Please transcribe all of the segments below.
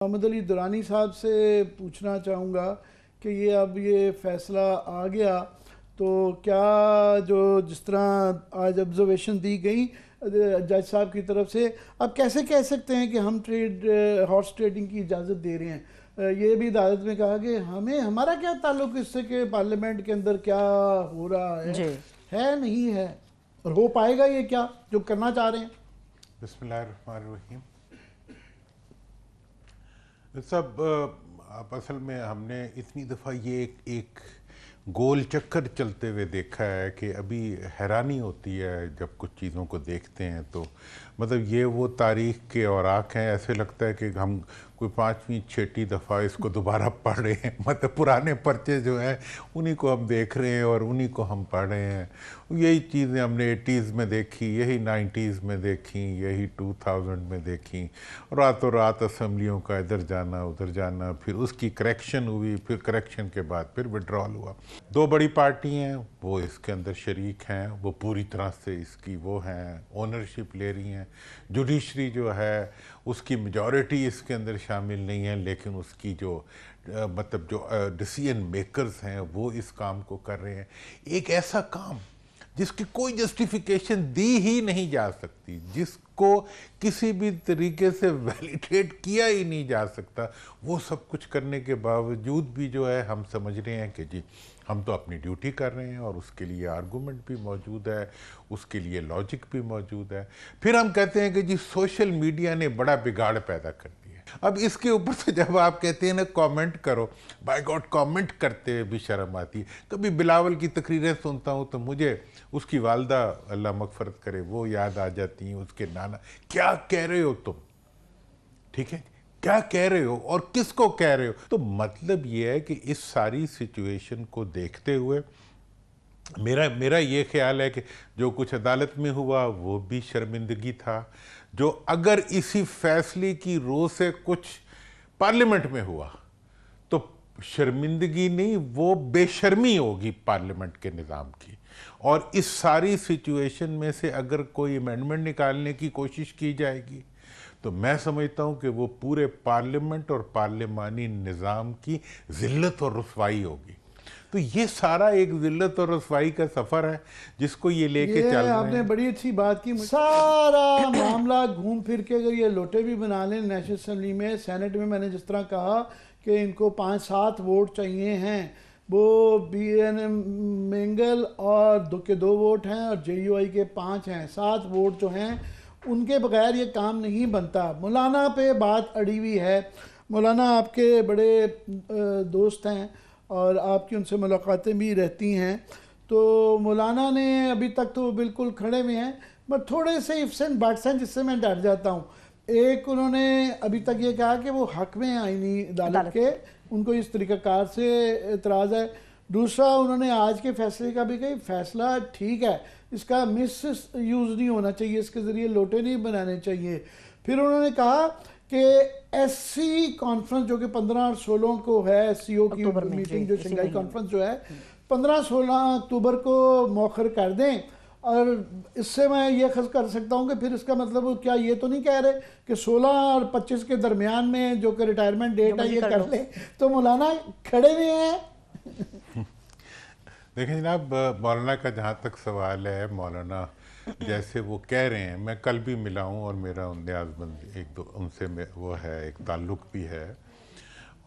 मोहम्मद अली दुरानी साहब से पूछना चाहूँगा कि ये फैसला आ गया तो क्या जो जिस तरह आज ऑब्जर्वेशन दी गई जज साहब की तरफ से, अब कैसे कह सकते हैं कि हम हॉर्स ट्रेडिंग की इजाज़त दे रहे हैं। ये भी अदालत में कहा कि हमारा क्या ताल्लुक इससे कि पार्लियामेंट के अंदर क्या हो रहा है नहीं है, और हो पाएगा ये क्या जो करना चाह रहे हैं। बिस्मिल्लाहिर्रहमानिर्रहीम। सब आप असल में हमने इतनी दफ़ा ये एक गोल चक्कर चलते हुए देखा है कि अभी हैरानी होती है जब कुछ चीज़ों को देखते हैं। तो मतलब ये वो तारीख़ के औराक हैं, ऐसे लगता है कि हम कोई 5वीं 6ठी दफ़ा इसको दोबारा पढ़ रहे हैं। मतलब पुराने पर्चे जो हैं उन्हीं को हम देख रहे हैं और उन्हीं को हम पढ़ रहे हैं। यही चीज़ें हमने 80s में देखी, यही 90s में देखी, यही 2000 में देखी। रातों रात असम्बलियों का इधर जाना उधर जाना, फिर उसकी करेक्शन हुई, फिर करेक्शन के बाद फिर विड्रॉल हुआ। दो बड़ी पार्टी हैं वो इसके अंदर शरीक हैं, वो पूरी तरह से इसकी वो हैं, ओनरशिप ले रही हैं। जुडिशरी जो है उसकी मेजॉरिटी इसके अंदर शामिल नहीं है, लेकिन उसकी जो मतलब जो डिसीजन मेकर्स हैं वो इस काम को कर रहे हैं। एक ऐसा काम जिसकी कोई जस्टिफिकेशन दी ही नहीं जा सकती, जिसको किसी भी तरीके से वैलिडेट किया ही नहीं जा सकता, वो सब कुछ करने के बावजूद भी जो है हम समझ रहे हैं कि जी हम तो अपनी ड्यूटी कर रहे हैं और उसके लिए आर्गूमेंट भी मौजूद है, उसके लिए लॉजिक भी मौजूद है। फिर हम कहते हैं कि जी सोशल मीडिया ने बड़ा बिगाड़ पैदा कर दिया। अब इसके ऊपर से जब आप कहते हैं ना कमेंट करो, बाय गॉड कमेंट करते हुए भी शर्म आती है। कभी बिलावल की तकरीरें सुनता हूँ तो मुझे उसकी वालदा अल्लाह मगफरत करे वो याद आ जाती हैं, उसके नाना। क्या कह रहे हो तुम, ठीक है, क्या कह रहे हो और किसको कह रहे हो। तो मतलब ये है कि इस सारी सिचुएशन को देखते हुए मेरा ये ख्याल है कि जो कुछ अदालत में हुआ वो भी शर्मिंदगी था। जो अगर इसी फैसले की रो से कुछ पार्लियामेंट में हुआ तो शर्मिंदगी नहीं, वो बेशर्मी होगी पार्लियामेंट के निज़ाम की। और इस सारी सिचुएशन में से अगर कोई अमेंडमेंट निकालने की कोशिश की जाएगी तो मैं समझता हूं कि वो पूरे पार्लियामेंट और पार्लियामानी निज़ाम की ज़िल्लत और रुसवाई होगी। तो ये सारा एक ज़िल्लत और रुसवाई का सफ़र है जिसको ये लेके चल रहे हैं। आपने बड़ी अच्छी बात की। सारा मामला घूम फिर के अगर ये लोटे भी बना लें नेशनल असेंबली में, सेनेट में, मैंने जिस तरह कहा कि इनको 5-7 वोट चाहिए हैं, वो BNM मेंगल और के 2 वोट हैं और JUI के 5 हैं। 7 वोट जो हैं उनके बगैर ये काम नहीं बनता। मौलाना पे बात अड़ी हुई है। मौलाना आपके बड़े दोस्त हैं और आपकी उनसे मुलाकातें भी रहती हैं। तो मौलाना ने अभी तक तो बिल्कुल खड़े हुए हैं, बट थोड़े से इफ्स एंड बट्स हैं जिससे मैं डर जाता हूँ। एक, उन्होंने अभी तक ये कहा कि वो हक में आईनी अदालत के, उनको इस तरीक़ाकार से एतराज़ है। दूसरा, उन्होंने आज के फैसले का भी कही फैसला ठीक है, इसका मिस यूज़ नहीं होना चाहिए, इसके ज़रिए लोटे नहीं बनाने चाहिए। फिर उन्होंने कहा कि SC कॉन्फ्रेंस जो कि 15 और 16 को है, SCO की मीटिंग जो शंघाई कॉन्फ्रेंस जो है 15-16 अक्टूबर को मौखर कर दें। और इससे मैं ये खस कर सकता हूँ कि फिर इसका मतलब क्या ये तो नहीं कह रहे कि 16 और 25 के दरमियान में जो कि रिटायरमेंट डेट है ये कर लें। तो मौलाना खड़े हुए हैं। देखें जनाब, मौलाना का जहाँ तक सवाल है, मौलाना जैसे वो कह रहे हैं, मैं कल भी मिला हूँ और मेरा न्याज़मंद एक दो उनसे वो है, एक ताल्लुक़ भी है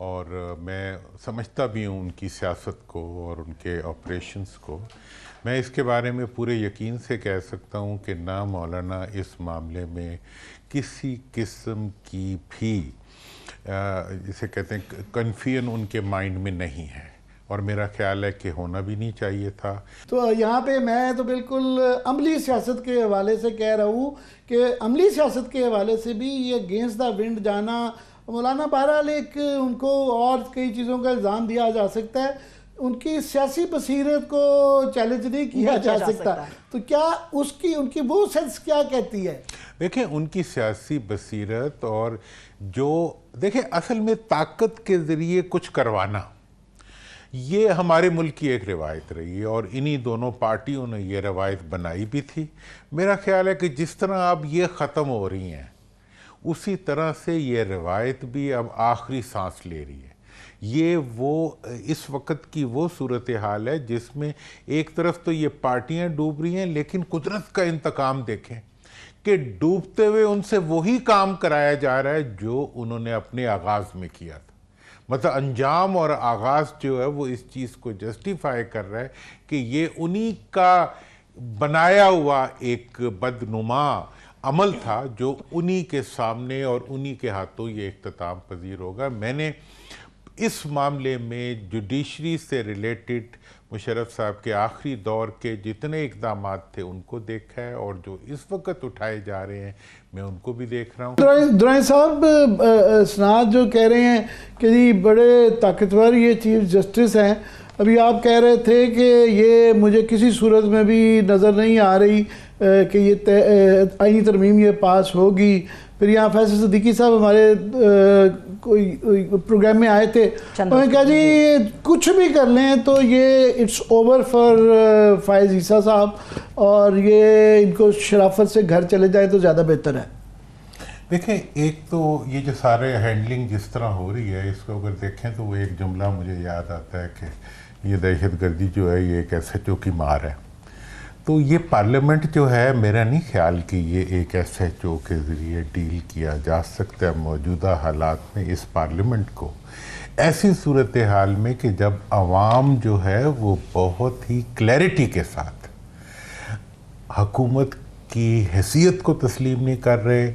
और मैं समझता भी हूँ उनकी सियासत को और उनके ऑपरेशंस को। मैं इसके बारे में पूरे यकीन से कह सकता हूँ कि ना मौलाना इस मामले में किसी किस्म की भी जिसे कहते हैं कन्फ्यूजन उनके माइंड में नहीं है, और मेरा ख्याल है कि होना भी नहीं चाहिए था। तो यहाँ पे मैं तो बिल्कुल अमली सियासत के हवाले से कह रहा हूँ कि अमली सियासत के हवाले से भी ये अगेंस्ट द विंड जाना, मौलाना बहरहाल एक उनको और कई चीज़ों का इल्ज़ाम दिया जा सकता है, उनकी सियासी बसीरत को चैलेंज नहीं किया जा सकता। तो क्या उनकी वो सेंस क्या कहती है? देखें, उनकी सियासी बसीरत और जो देखें असल में ताकत के ज़रिए कुछ करवाना, ये हमारे मुल्क की एक रिवायत रही है और इन्हीं दोनों पार्टियों ने ये रवायत बनाई भी थी। मेरा ख्याल है कि जिस तरह अब ये ख़त्म हो रही हैं उसी तरह से ये रिवायत भी अब आखिरी सांस ले रही है। ये वो इस वक्त की वो सूरत हाल है जिसमें एक तरफ तो ये पार्टियां डूब रही हैं, लेकिन कुदरत का इंतकाम देखें कि डूबते हुए उनसे वही काम कराया जा रहा है जो उन्होंने अपने आगाज़ में किया था। मतलब अंजाम और आगाज़ जो है वो इस चीज़ को जस्टिफाई कर रहा है कि ये उन्हीं का बनाया हुआ एक बदनुमा अमल था जो उन्हीं के सामने और उन्हीं के हाथों ये इख्तिताम पजीर होगा। मैंने इस मामले में जुडिशरी से रिलेटेड मुशर्रफ साहब के आखिरी दौर के जितने इक़दाम थे उनको देखा है, और जो इस वक्त उठाए जा रहे हैं मैं उनको भी देख रहा हूँ। दुरानी साहब, सनाद जो कह रहे हैं कि जी बड़े ताकतवर ये चीफ जस्टिस हैं, अभी आप कह रहे थे कि ये मुझे किसी सूरत में भी नज़र नहीं आ रही कि ये आईनी तरमीम ये पास होगी। फिर यहाँ फैसल सिद्दीकी साहब हमारे कोई प्रोग्राम में आए थे, उन्होंने कहा जी कुछ भी कर लें तो ये इट्स ओवर फॉर फायज़ ईसा साहब, और ये इनको शराफत से घर चले जाए तो ज़्यादा बेहतर है। देखें, एक तो ये जो सारे हैंडलिंग जिस तरह हो रही है इसको अगर देखें तो वो एक जुमला मुझे याद आता है कि ये दहशतगर्दी जो है ये एक SHO की मार है। तो ये पार्लियामेंट जो है, मेरा नहीं ख्याल कि ये एक SHO के ज़रिए डील किया जा सकता है मौजूदा हालात में इस पार्लियामेंट को, ऐसी सूरत हाल में कि जब आवाम जो है वो बहुत ही क्लैरिटी के साथ हुकूमत की हैसियत को तस्लीम नहीं कर रहे,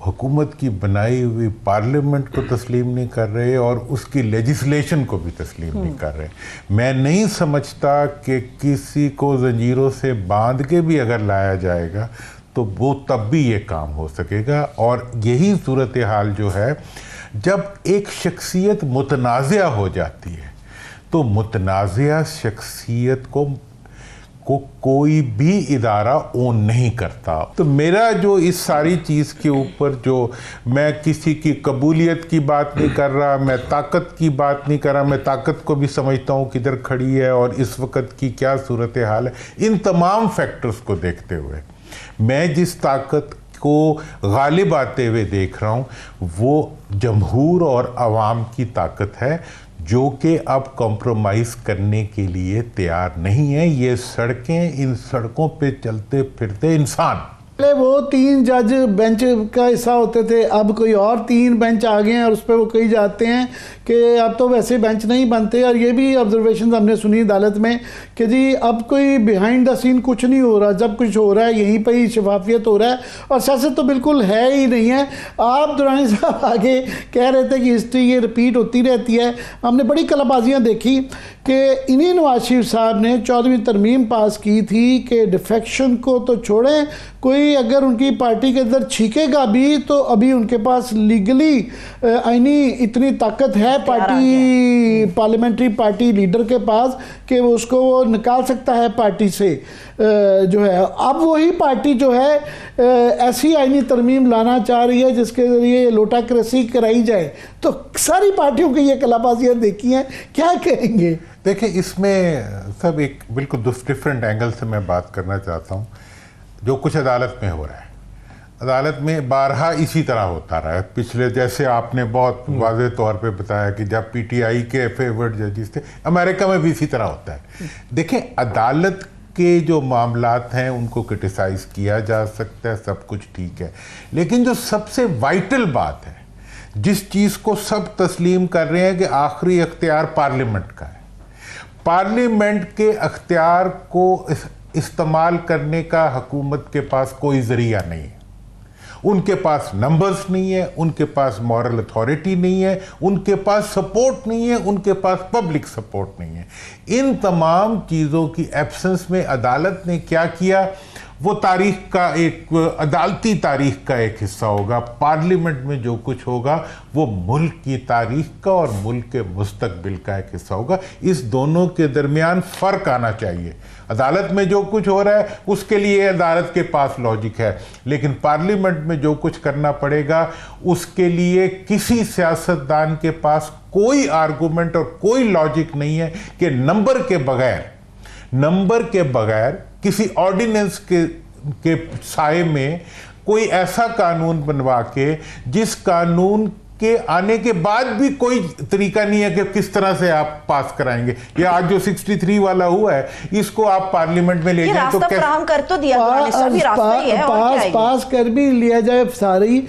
हुकूमत की बनाई हुई पार्लियामेंट को तस्लीम नहीं कर रहे और उसकी लेजिस्लेशन को भी तस्लीम नहीं कर रहे। मैं नहीं समझता कि किसी को जंजीरों से बांध के भी अगर लाया जाएगा तो वो तब भी ये काम हो सकेगा। और यही सूरत हाल जो है, जब एक शख्सियत मुतनाज़िया हो जाती है तो मुतनाज़िया शख्सियत को कोई भी इदारा ओन नहीं करता। तो मेरा जो इस सारी चीज़ के ऊपर, जो मैं किसी की कबूलियत की बात नहीं कर रहा, मैं ताकत की बात नहीं कर रहा, मैं ताकत को भी समझता हूँ किधर खड़ी है और इस वक्त की क्या सूरत हाल है। इन तमाम फैक्टर्स को देखते हुए मैं जिस ताकत को गालिब आते हुए देख रहा हूँ वो जमहूर और अवाम की ताकत है, जो कि अब कॉम्प्रोमाइज़ करने के लिए तैयार नहीं है। ये सड़कें, इन सड़कों पे चलते फिरते इंसान, पहले वो 3 जज बेंच का हिस्सा होते थे, अब कोई और 3 बेंच आ गए हैं और उस पर वो कही जाते हैं कि अब तो वैसे बेंच नहीं बनते। और ये भी ऑब्जर्वेशन हमने सुनी अदालत में कि जी अब कोई बिहाइंड द सीन कुछ नहीं हो रहा, जब कुछ हो रहा है यहीं पर ही शफाफियत हो रहा है और सियासत तो बिल्कुल है ही नहीं है। आप दुरानी साहब आगे कह रहे थे कि हिस्ट्री ये रिपीट होती रहती है। हमने बड़ी कलाबाजियाँ देखी कि इन्हीं नवाज शरीफ साहब ने 14वीं तरमीम पास की थी कि डिफेक्शन को तो छोड़ें, कोई अगर उनकी पार्टी के अंदर छीकेगा भी तो अभी उनके पास लीगली आईनी इतनी ताकत है पार्टी, पार्लियामेंट्री पार्टी लीडर के पास कि वो उसको वो निकाल सकता है पार्टी से जो है। अब वही पार्टी जो है ऐसी आईनी तरमीम लाना चाह रही है जिसके ज़रिए लोटाक्रेसी कराई जाए। तो सारी पार्टियों की ये कलाबाजियाँ देखी हैं, क्या कहेंगे? देखिए, इसमें सब एक बिल्कुल डिफरेंट एंगल से मैं बात करना चाहता हूँ। जो कुछ अदालत में हो रहा है, अदालत में बारहा इसी तरह होता रहा है पिछले, जैसे आपने बहुत वाज़ेह तौर पे बताया कि जब PTI के फेवर्ड जजेस थे, अमेरिका में भी इसी तरह होता है। देखें, अदालत के जो मामलात हैं उनको क्रिटिसाइज़ किया जा सकता है, सब कुछ ठीक है, लेकिन जो सबसे वाइटल बात है, जिस चीज़ को सब तस्लीम कर रहे हैं कि आखिरी अख्तियार पार्लियामेंट का है, पार्लियामेंट के अख्तियार को इस्तेमाल करने का हुकूमत के पास कोई ज़रिया नहीं है। उनके पास नंबर्स नहीं है, उनके पास मॉरल अथॉरिटी नहीं है, उनके पास सपोर्ट नहीं है, उनके पास पब्लिक सपोर्ट नहीं है। इन तमाम चीज़ों की एब्सेंस में अदालत ने क्या किया, वो तारीख का एक अदालती तारीख का एक हिस्सा होगा। पार्लियामेंट में जो कुछ होगा वो मुल्क की तारीख का और मुल्क के मुस्तकबिल का एक हिस्सा होगा। इस दोनों के दरमियान फ़र्क आना चाहिए। अदालत में जो कुछ हो रहा है उसके लिए अदालत के पास लॉजिक है, लेकिन पार्लियामेंट में जो कुछ करना पड़ेगा उसके लिए किसी सियासतदान के पास कोई आर्गूमेंट और कोई लॉजिक नहीं है कि नंबर के बगैर किसी ऑर्डिनेंस के साए में कोई ऐसा कानून बनवा के जिस कानून के आने के बाद भी कोई तरीका नहीं है कि किस तरह से आप पास कराएंगे। या आज जो 63 वाला हुआ है इसको आप पार्लियामेंट में ले जाए तो कर तो दिया, पास कर भी लिया जाए सारी